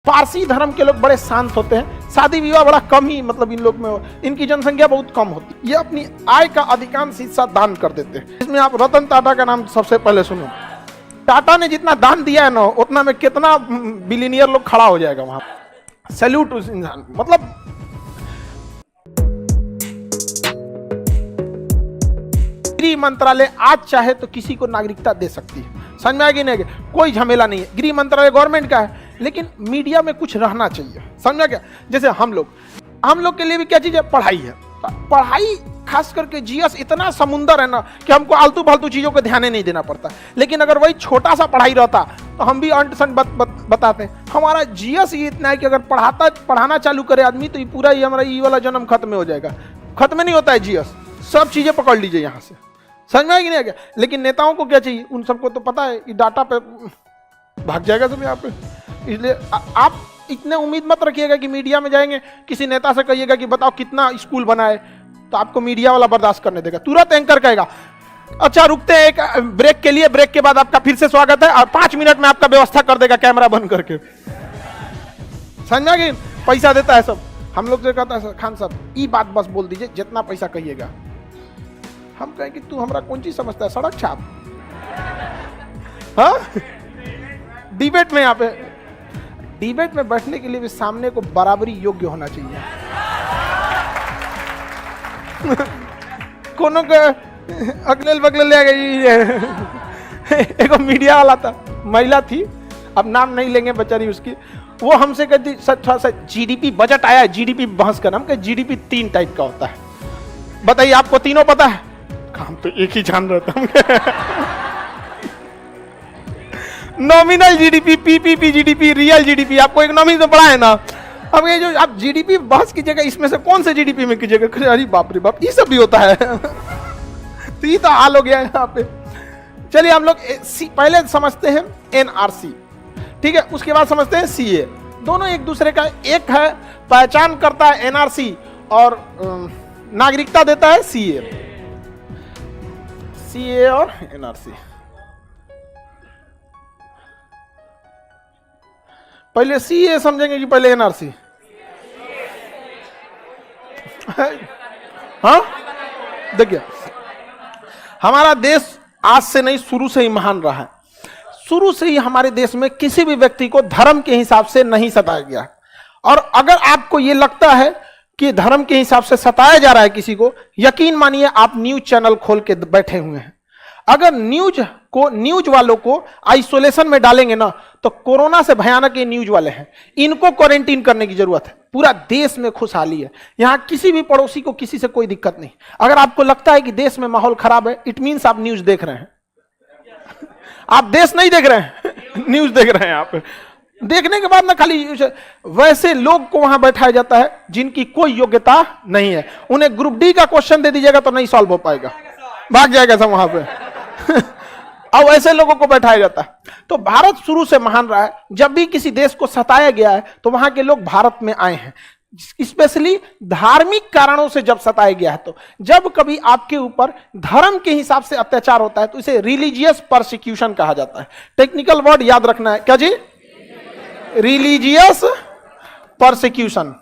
पारसी धर्म के लोग बड़े शांत होते हैं, शादी विवाह बड़ा कम ही मतलब इन लोग में, इनकी जनसंख्या बहुत कम होती है। ये अपनी आय का अधिकांश हिस्सा दान कर देते हैं। इसमें आप रतन टाटा का नाम सबसे पहले सुनो। टाटा ने जितना दान दिया है ना, उतना में कितना बिलियनियर लोग खड़ा हो जाएगा वहां। सैल्यूट उस इंसान, मतलब गृह मंत्रालय आज चाहे तो किसी को नागरिकता दे सकती है। समझ में आएगी नहीं? कोई झमेला नहीं है। गृह मंत्रालय गवर्नमेंट का है, लेकिन मीडिया में कुछ रहना चाहिए। समझा क्या? जैसे हम लोग के लिए भी क्या चीज है? पढ़ाई है। पढ़ाई खास करके जीएस इतना समुंदर है ना कि हमको आलतू फालतू चीजों को ध्यान नहीं देना पड़ता। लेकिन अगर वही छोटा सा पढ़ाई रहता तो हम भी अंट संट बताते। हमारा जीएस ही इतना है कि अगर पढ़ाना चालू करे आदमी तो ये पूरा ही हमारा ये वाला जन्म खत्म हो जाएगा। खत्म नहीं होता है जीएस, सब चीजें पकड़ लीजिए यहाँ से। समझ में आएगी नहीं क्या? लेकिन नेताओं को क्या चाहिए? उन सबको तो पता है कि डाटा पे भाग जाएगा सब यहाँ पे। इसलिए आप इतने उम्मीद मत रखिएगा कि मीडिया में जाएंगे, किसी नेता से कहिएगा कि बताओ कितना स्कूल बनाए, तो आपको मीडिया वाला बर्दाश्त करने देगा। तुरंत एंकर कहेगा अच्छा रुकते हैं एक ब्रेक के लिए, ब्रेक के बाद आपका फिर से स्वागत है, और 5 मिनट में आपका व्यवस्था कर देगा कैमरा बंद करके। समझा कि पैसा देता है सब। हम लोग से कहता है खान साहब ये बात बस बोल दीजिए जितना पैसा कहिएगा। हम कहें कि तू हमारा कौन चीज समझता है? सड़क छाप। हाँ, डिबेट में, यहाँ पे डिबेट में बैठने के लिए भी सामने को बराबरी योग्य होना चाहिए। कोनो के अगले बगले ले गई। एक मीडिया वाला था, महिला थी, अब नाम नहीं लेंगे बेचारी उसकी। वो हमसे कहती सर जीडीपी बजट आया है, जीडीपी बहस का नाम क्या? जीडीपी 3 टाइप का होता है, बताइए आपको तीनों पता है? हम तो एक ही जान रहे थे। Nominal GDP, PPP GDP, real GDP. आपको इकोनॉमिक्स में पढ़ा है ना? अब ये जो आप जीडीपी बहस कीजिएगा, इसमें से कौन से जीडीपी में कीजिएगा? अरे बाप रे बाप, ये सब भी होता है। तो ये तो हाल हो गया है यहाँ पे। चलिए हम लोग पहले समझते हैं एनआरसी, ठीक है, उसके बाद समझते हैं सीए। दोनों एक दूसरे का एक है, पहचान करता है एनआरसी और नागरिकता देता है सीए। सीए और एनआरसी। पहले सीए समझेंगे कि पहले एनआरसी? हाँ, देखिए हमारा देश आज से नहीं, शुरू से ही महान रहा है। शुरू से ही हमारे देश में किसी भी व्यक्ति को धर्म के हिसाब से नहीं सताया गया। और अगर आपको यह लगता है कि धर्म के हिसाब से सताया जा रहा है किसी को, यकीन मानिए आप न्यूज चैनल खोल के बैठे हुए हैं। अगर न्यूज वालों को आइसोलेशन में डालेंगे ना, तो कोरोना से भयानक ये न्यूज वाले हैं, इनको क्वारंटीन करने की जरूरत है। पूरा देश में खुशहाली है, यहां किसी भी पड़ोसी को किसी से कोई दिक्कत नहीं। अगर आपको लगता है कि देश में माहौल खराब है, इट मीन्स आप न्यूज देख रहे हैं। आप देश नहीं देख रहे हैं, न्यूज देख रहे हैं। आप देखने के बाद ना खाली वैसे लोग को वहां बैठाया जाता है जिनकी कोई योग्यता नहीं है। उन्हें ग्रुप डी का क्वेश्चन दे दीजिएगा तो नहीं सॉल्व हो पाएगा, भाग जाएगा सब वहां पे। अब ऐसे लोगों को बैठाया जाता है। तो भारत शुरू से महान रहा है। जब भी किसी देश को सताया गया है तो वहां के लोग भारत में आए हैं, स्पेशली धार्मिक कारणों से जब सताया गया है। तो जब कभी आपके ऊपर धर्म के हिसाब से अत्याचार होता है तो इसे रिलीजियस परसिक्यूशन कहा जाता है। टेक्निकल वर्ड याद रखना है, क्या जी? Religious persecution.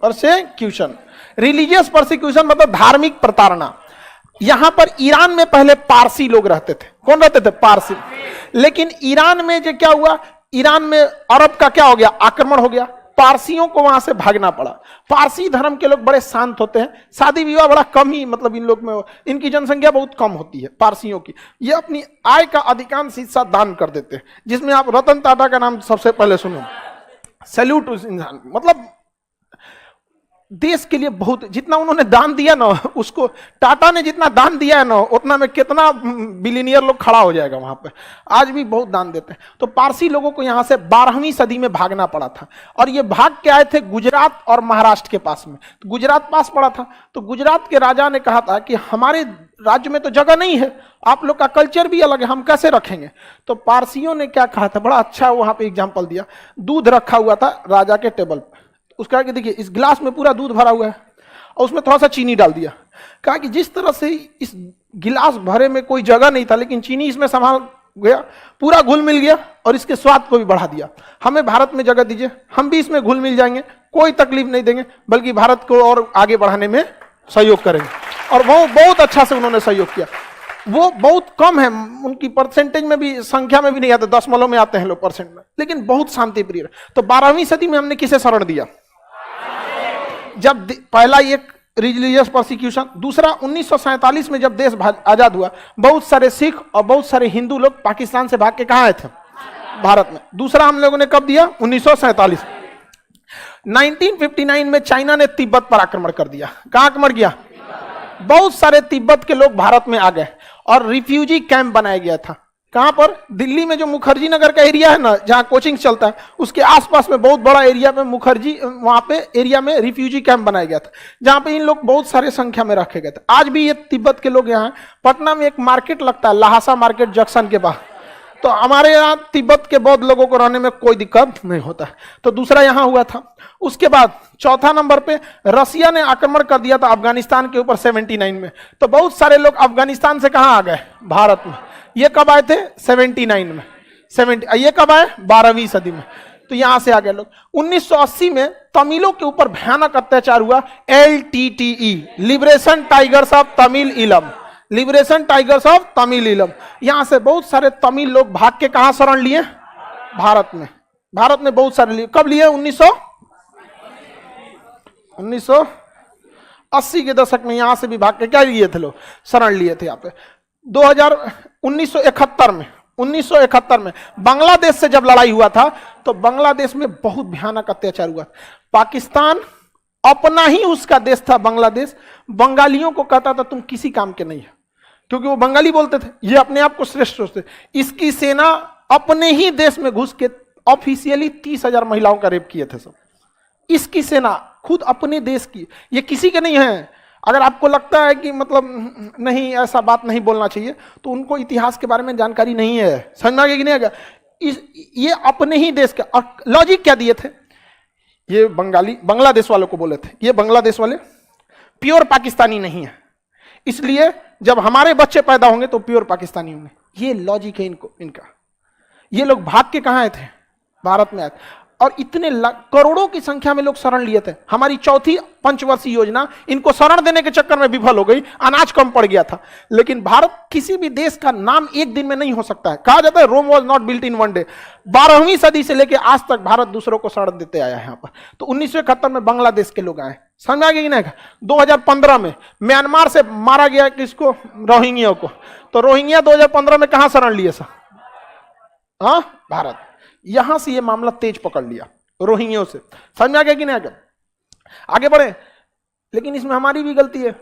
Persecution, religious persecution मतलब धार्मिक प्रताड़ना। यहां पर ईरान में पहले पारसी लोग रहते थे। कौन रहते थे? पारसी। लेकिन ईरान में जो क्या हुआ, ईरान में अरब का क्या हो गया? आक्रमण हो गया। पारसियों को वहां से भागना पड़ा। पारसी धर्म के लोग बड़े शांत होते हैं, शादी विवाह बड़ा कम ही मतलब इन लोग में, इनकी जनसंख्या बहुत कम होती है पारसियों की। ये अपनी आय का अधिकांश हिस्सा दान कर देते हैं। जिसमें आप रतन टाटा का नाम सबसे पहले सुनो। सैल्यूट उस इंसान, मतलब देश के लिए बहुत, जितना उन्होंने दान दिया ना, उसको टाटा ने जितना दान दिया है ना, उतना में कितना बिलियनियर लोग खड़ा हो जाएगा वहां पे। आज भी बहुत दान देते हैं। तो पारसी लोगों को यहां से 12वीं सदी में भागना पड़ा था। और ये भाग के आए थे गुजरात और महाराष्ट्र के पास में। तो गुजरात पास पड़ा था, तो गुजरात के राजा ने कहा था कि हमारे राज्य में तो जगह नहीं है, आप लोग का कल्चर भी अलग है, हम कैसे रखेंगे? तो पारसियों ने क्या कहा था, बड़ा अच्छा वहां पे एग्जाम्पल दिया। दूध रखा हुआ था राजा के टेबल पर। उसका कि देखिए इस गिलास में पूरा दूध भरा हुआ है और उसमें थोड़ा सा चीनी डाल दिया। कहा कि जिस तरह से इस गिलास भरे में कोई जगह नहीं था, लेकिन चीनी इसमें संभाल गया, पूरा घुल मिल गया और इसके स्वाद को भी बढ़ा दिया। हमें भारत में जगह दीजिए, हम भी इसमें घुल मिल जाएंगे, कोई तकलीफ नहीं देंगे, बल्कि भारत को और आगे बढ़ाने में सहयोग करेंगे। और वो बहुत अच्छा से उन्होंने सहयोग किया। वो बहुत कम है, उनकी परसेंटेज में भी, संख्या में भी नहीं आते, दशमलव में आते हैं लोग परसेंट में, लेकिन बहुत शांति प्रिय। तो 12वीं सदी में हमने किसे शरण दिया? जब पहला एक रिलीजियस परसिक्यूशन, दूसरा 1947 में जब देश आजाद हुआ, बहुत सारे सिख और बहुत सारे हिंदू लोग पाकिस्तान से भाग के कहां आए थे? भारत में। दूसरा हम लोगों ने कब दिया? 1947। 1959 में चाइना ने तिब्बत पर आक्रमण कर दिया। कहां आक्रमण किया? बहुत सारे तिब्बत के लोग भारत में आ गए और रिफ्यूजी कैंप बनाया गया था। कहां पर? दिल्ली में जो मुखर्जी नगर का एरिया है ना, जहां कोचिंग चलता है, उसके आसपास में बहुत बड़ा एरिया में मुखर्जी, वहां पे एरिया में रिफ्यूजी कैंप बनाया गया था, जहां पे इन लोग बहुत सारे संख्या में रखे गए थे। आज भी ये तिब्बत के लोग यहाँ, पटना में एक मार्केट लगता है, लहासा मार्केट जंक्शन के बाहर, तो हमारे यहाँ तिब्बत के बौद्ध लोगों को रहने में कोई दिक्कत नहीं होता। तो दूसरा यहाँ हुआ था। उसके बाद चौथा नंबर पे रसिया ने आक्रमण कर दिया था अफगानिस्तान के ऊपर 79 में। तो बहुत सारे लोग अफगानिस्तान से कहां आ गए? भारत में। ये कब आए थे? 79 में। ये कब आए? 12वीं सदी में। तो यहां से आ गए लोग। 1980 में तमिलों के ऊपर भयानक अत्याचार हुआ, LTTE, liberation tigers of Tamil इलम, लिबरेशन टाइगर्स ऑफ तमिल इलम। यहां से बहुत सारे तमिल लोग भाग के कहां शरण लिए? भारत में। भारत में बहुत सारे लिए। कब लिए? 1980 के दशक में यहां से भी भाग के क्या लिए थे लोग? शरण लिए थे यहाँ पे। 1971 में बांग्लादेश से जब लड़ाई हुआ था, तो बांग्लादेश में बहुत भयानक अत्याचार हुआ। पाकिस्तान अपना ही उसका देश था बांग्लादेश, बंगालियों को कहता था तुम किसी काम के नहीं है, क्योंकि वो बंगाली बोलते थे, ये अपने आप को श्रेष्ठ सोचते। इसकी सेना अपने ही देश में घुस के ऑफिशियली 30,000 महिलाओं का रेप किए थे सब। इसकी सेना खुद अपने देश की, ये किसी के नहीं है। अगर आपको लगता है कि मतलब नहीं, ऐसा बात नहीं बोलना चाहिए, तो उनको इतिहास के बारे में जानकारी नहीं है। समझ में आ गया कि नहीं आ गया? ये अपने ही देश का। और लॉजिक क्या दिए थे? ये बांग्लादेश वालों को बोले थे, ये बांग्लादेश वाले प्योर पाकिस्तानी नहीं है, इसलिए जब हमारे बच्चे पैदा होंगे तो प्योर पाकिस्तानी होंगे। ये लॉजिक है इनका। ये लोग भाग के कहां आए थे? भारत में आए थे। और इतने करोड़ों की संख्या में लोग शरण लिए थे। हमारी चौथी पंचवर्षीय योजना इनको शरण देने के चक्कर में विफल हो गई, अनाज कम पड़ गया था। लेकिन भारत किसी भी देश का नाम एक दिन में नहीं हो सकता है। कहा जाता है Rome was not built in one day. 12वीं सदी से लेकर आज तक भारत दूसरों को शरण देते आया है यहाँ पर। तो 1971 में बांग्लादेश के लोग आए। समझ आ गया कि नहीं? 2015 में म्यांमार से मारा गया किसको? रोहिंग्या को। तो रोहिंग्या 2015 में कहां शरण लिए सर? हाँ, भारत। यहां से ये मामला तेज पकड़ लिया रोहिंग्यों से। समझ में आ गया कि नहीं? आगे बढ़े। लेकिन इसमें हमारी भी गलती है।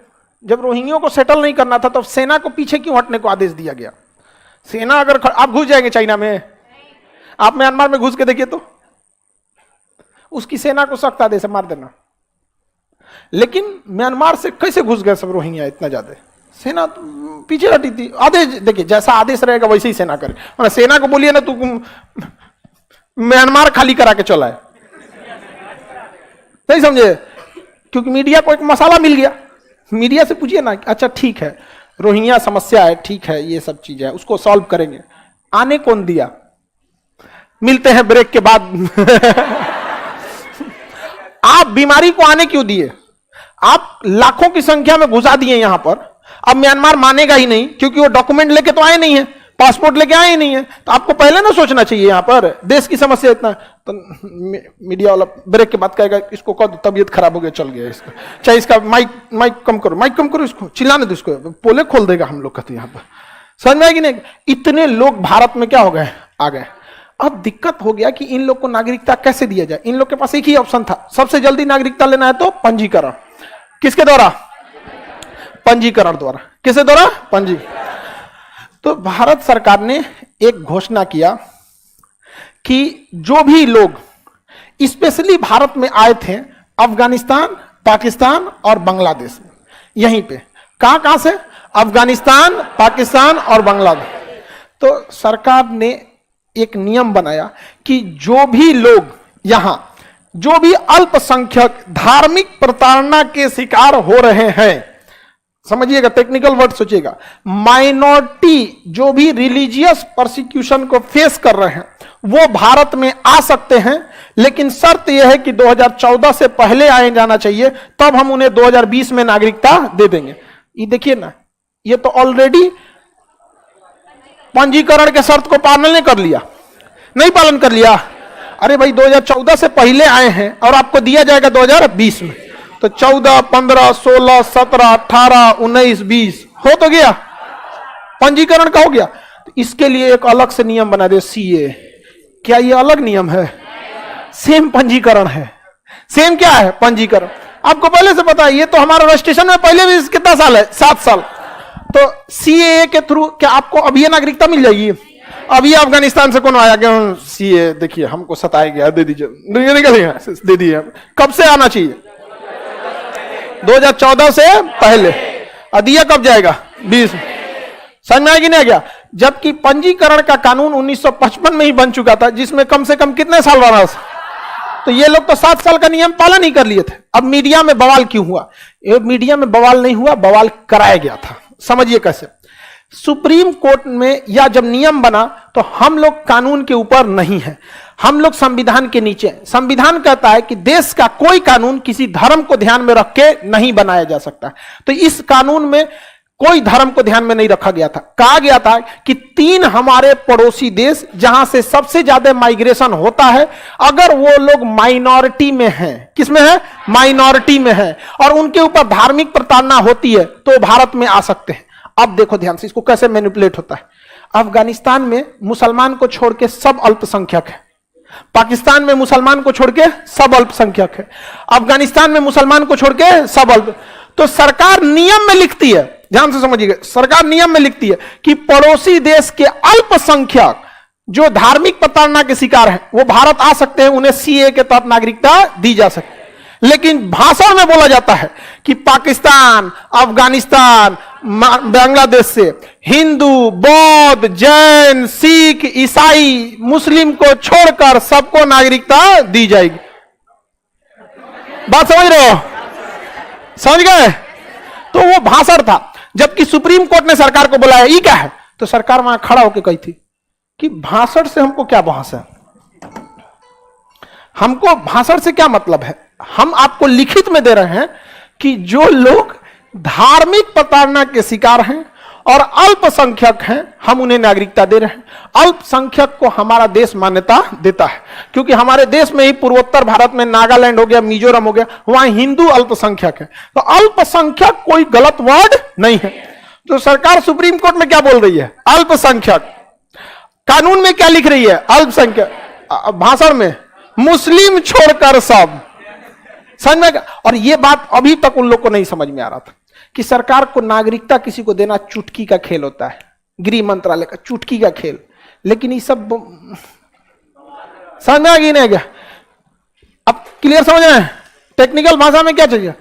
जब रोहिंग्यों को सेटल नहीं करना था तो सेना को पीछे क्यों हटने को आदेश दिया गया? सेना अगर आप घुस जाएंगे चाइना में, आप म्यांमार में घुस के देखिए तो उसकी सेना को सख्त आदेश है मार देना। लेकिन म्यांमार से कैसे घुस गए सब रोहिंग्या इतना ज्यादा? सेना तो पीछे हटी थी। आदेश देखिए, जैसा आदेश रहेगा वैसे ही सेना करे। सेना को बोलिए ना तू म्यांमार खाली करा के चला है, नहीं समझे? क्योंकि मीडिया को एक मसाला मिल गया। मीडिया से पूछिए ना, अच्छा ठीक है रोहिंग्या समस्या है, ठीक है ये सब चीजें है, उसको सॉल्व करेंगे। आने कौन दिया? मिलते हैं ब्रेक के बाद। आप बीमारी को आने क्यों दिए? आप लाखों की संख्या में घुसा दिए यहां पर। अब म्यांमार मानेगा ही नहीं, क्योंकि वो डॉक्यूमेंट लेके तो आए नहीं है, पासपोर्ट लेके आए ही नहीं है। तो आपको पहले ना सोचना चाहिए यहां पर देश की समस्या इतना। तो मीडिया वाला ब्रेक के बाद कहेगा इसको कह दो, तबीयत खराब हो गया, चल गया इसका, चाहे इसका माइक कम करो, इसको चिल्लाने दो, इसको पोले खोल देगा हम लोग कहते यहां पर। समझ में आएगी नहीं? इतने लोग भारत में क्या हो गए? आ गए। अब दिक्कत हो गया कि इन लोग को नागरिकता कैसे दिया जाए। इन लोग के पास एक ही ऑप्शन था, सबसे जल्दी नागरिकता लेना है तो पंजीकरण। किसके द्वारा? पंजीकरण द्वारा। किसके द्वारा? पंजीकरण। तो भारत सरकार ने एक घोषणा किया कि जो भी लोग स्पेशली भारत में आए थे अफगानिस्तान, पाकिस्तान और बांग्लादेश, यहीं पे कहां से? अफगानिस्तान, पाकिस्तान और बांग्लादेश। तो सरकार ने एक नियम बनाया कि जो भी लोग यहां, जो भी अल्पसंख्यक धार्मिक प्रताड़ना के शिकार हो रहे हैं, समझिएगा, टेक्निकल वर्ड सोचिएगा। माइनॉरिटी जो भी रिलीजियस प्रोसिक्यूशन को फेस कर रहे हैं वो भारत में आ सकते हैं, लेकिन शर्त यह है कि 2014 से पहले आए जाना चाहिए, तब हम उन्हें 2020 में नागरिकता दे देंगे। ये देखिए ना, ये तो ऑलरेडी पंजीकरण के शर्त को पालन नहीं कर लिया, नहीं पालन कर लिया। अरे भाई 2014 से पहले आए हैं और आपको दिया जाएगा 2020 में, तो 14, 15, 16, 17, 18, 19, 20 हो तो गया, पंजीकरण का हो गया। तो इसके लिए एक अलग से नियम बना दे, सीए। क्या ये अलग नियम है? सेम पंजीकरण है। सेम क्या है? पंजीकरण। आपको पहले से पता है, ये तो हमारा रजिस्ट्रेशन में पहले भी कितना साल है? 7 साल। तो सीए के थ्रू क्या आपको अभी ये नागरिकता मिल जाएगी? अभी अफगानिस्तान से कौन आया कि सीए देखिए हमको सताया गया, दे दीजिए, दे दिए। कब से आना चाहिए? 2014 से पहले। दिया कब जाएगा? 20। समझ में आएगी नहीं गया? जबकि पंजीकरण का कानून 1955 में ही बन चुका था, जिसमें कम से कम कितने साल रहा? तो ये लोग तो 7 साल का नियम पालन ही कर लिए थे। अब मीडिया में बवाल क्यों हुआ? ये मीडिया में बवाल नहीं हुआ, बवाल कराया गया था। समझिए कैसे। सुप्रीम कोर्ट में या जब नियम बना तो हम लोग कानून के ऊपर नहीं है, हम लोग संविधान के नीचे। संविधान कहता है कि देश का कोई कानून किसी धर्म को ध्यान में रख के नहीं बनाया जा सकता। तो इस कानून में कोई धर्म को ध्यान में नहीं रखा गया था। कहा गया था कि 3 हमारे पड़ोसी देश जहां से सबसे ज्यादा माइग्रेशन होता है, अगर वो लोग माइनॉरिटी में हैं, किसमें है? माइनॉरिटी में है, और उनके ऊपर धार्मिक प्रताड़ना होती है तो भारत में आ सकते हैं। अब देखो ध्यान से इसको कैसे मैनिपुलेट होता है। अफगानिस्तान में मुसलमान को छोड़ के सब अल्पसंख्यक है, पाकिस्तान में मुसलमान को छोड़ के सब अल्पसंख्यक है, अफगानिस्तान में मुसलमान को छोड़ के सब अल्प। तो सरकार नियम में लिखती है, ध्यान से समझिएगा, सरकार नियम में लिखती है कि पड़ोसी देश के अल्पसंख्यक जो धार्मिक प्रताड़ना के शिकार हैं वो भारत आ सकते हैं, उन्हें सीए के तहत नागरिकता दी जा सकती है। लेकिन भाषण में बोला जाता है कि पाकिस्तान, अफगानिस्तान, बांग्लादेश से हिंदू, बौद्ध, जैन, सिख, ईसाई, मुस्लिम को छोड़कर सबको नागरिकता दी जाएगी। बात समझ रहे हो? समझ गए? तो वो भाषण था। जबकि सुप्रीम कोर्ट ने सरकार को बुलाया, ये क्या है? तो सरकार वहां खड़ा होकर कही थी कि भाषण से हमको क्या बहस है, हमको भाषण से क्या मतलब है। हम आपको लिखित में दे रहे हैं कि जो लोग धार्मिक प्रताड़ना के शिकार हैं और अल्पसंख्यक हैं, हम उन्हें नागरिकता दे रहे हैं। अल्पसंख्यक को हमारा देश मान्यता देता है, क्योंकि हमारे देश में ही पूर्वोत्तर भारत में नागालैंड हो गया, मिजोरम हो गया, वहां हिंदू अल्पसंख्यक है। तो अल्पसंख्यक कोई गलत वर्ड नहीं है। तो सरकार सुप्रीम कोर्ट में क्या बोल रही है? अल्पसंख्यक। कानून में क्या लिख रही है? अल्पसंख्यक। भाषण में मुस्लिम छोड़कर सब। समझ में? और ये बात अभी तक उन लोग को नहीं समझ में आ रहा था कि सरकार को नागरिकता किसी को देना चुटकी का खेल होता है, गृह मंत्रालय का चुटकी का खेल। लेकिन ये सब समझ में आ गई नहीं क्या? अब क्लियर समझ में? टेक्निकल भाषा में क्या चाहिए?